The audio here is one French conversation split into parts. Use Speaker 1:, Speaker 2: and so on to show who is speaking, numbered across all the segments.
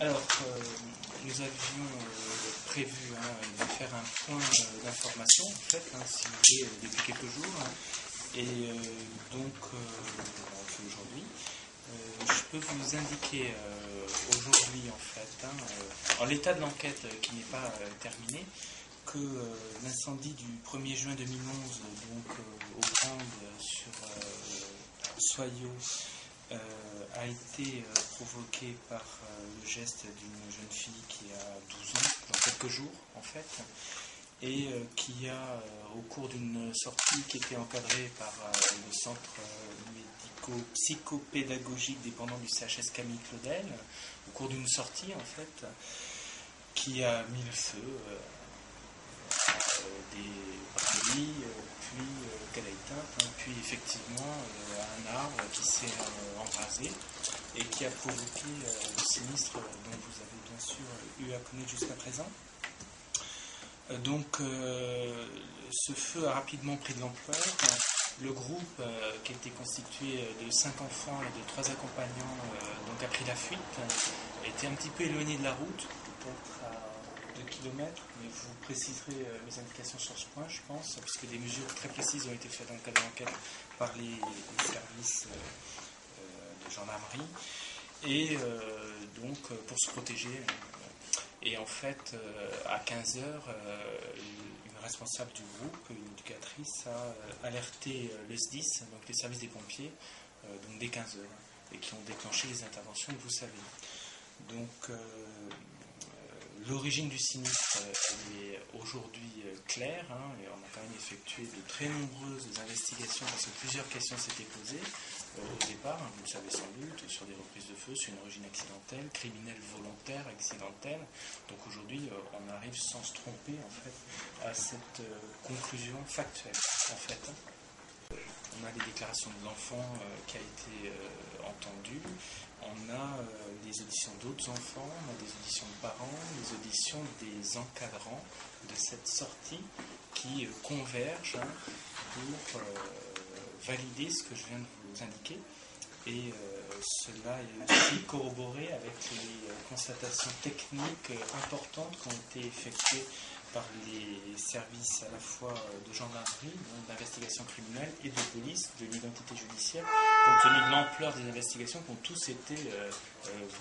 Speaker 1: Alors, nous avions prévu de faire un point d'information, en fait, si vous voulez, depuis quelques jours. Et donc, on le fait aujourd'hui. Je peux vous indiquer aujourd'hui, en fait, en l'état de l'enquête qui n'est pas terminé, que l'incendie du 1er juin 2011, donc au Grand sur Soyaux, a été provoqué par le geste d'une jeune fille qui a 12 ans, dans quelques jours en fait, et qui a, au cours d'une sortie qui était encadrée par le centre médico-psychopédagogique dépendant du CHS Camille Claudel, au cours d'une sortie en fait, qui a mis le feu des brindilles, puis qu'elle a éteinte, puis effectivement un arbre qui s'est embrasé et qui a provoqué le sinistre dont vous avez bien sûr eu à connaître jusqu'à présent. Donc ce feu a rapidement pris de l'ampleur. Le groupe qui était constitué de 5 enfants et de 3 accompagnants donc a pris la fuite, était un petit peu éloigné de la route, peut-être à 2 km, mais vous préciserez mes indications sur ce point, je pense, puisque des mesures très précises ont été faites dans le cadre de l'enquête par les services de gendarmerie, et donc pour se protéger. Et en fait, à 15h, une responsable du groupe, une éducatrice, a alerté le SDIS, donc les services des pompiers, donc dès 15h, et qui ont déclenché les interventions que vous savez. Donc, l'origine du sinistre est aujourd'hui claire, et on a quand même effectué de très nombreuses investigations parce que plusieurs questions s'étaient posées au départ, vous le savez sans doute, sur des reprises de feu, sur une origine accidentelle, criminelle volontaire, accidentelle. Donc aujourd'hui, on arrive sans se tromper en fait à cette conclusion factuelle en fait. On a les déclarations de l'enfant qui a été entendu, on a les auditions d'autres enfants, on a des auditions de parents, les auditions des encadrants de cette sortie qui convergent pour valider ce que je viens de vous indiquer. Et cela est aussi corroboré avec les constatations techniques importantes qui ont été effectuées par les services à la fois de gendarmerie, d'investigation criminelle et de police, de l'identité judiciaire, compte tenu de l'ampleur des investigations qui ont tous été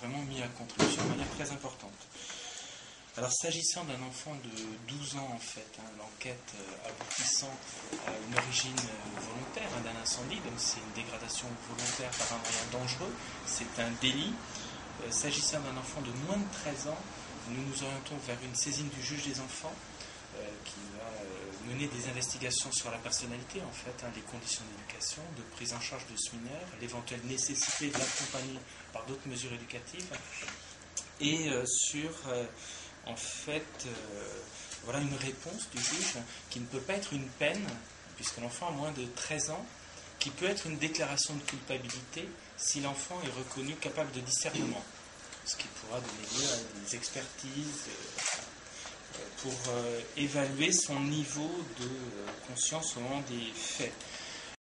Speaker 1: vraiment mis à contribution de manière très importante. Alors s'agissant d'un enfant de 12 ans en fait, l'enquête aboutissant à une origine volontaire d'un incendie, donc c'est une dégradation volontaire par un moyen dangereux, c'est un délit. S'agissant d'un enfant de moins de 13 ans, nous nous orientons vers une saisine du juge des enfants qui va mener des investigations sur la personnalité, en fait, les conditions d'éducation, de prise en charge de ce mineur, l'éventuelle nécessité de l'accompagner par d'autres mesures éducatives, et sur, en fait, voilà une réponse du juge qui ne peut pas être une peine, puisque l'enfant a moins de 13 ans, qui peut être une déclaration de culpabilité si l'enfant est reconnu capable de discernement, ce qui pourra donner lieu à des expertises pour évaluer son niveau de conscience au moment des faits.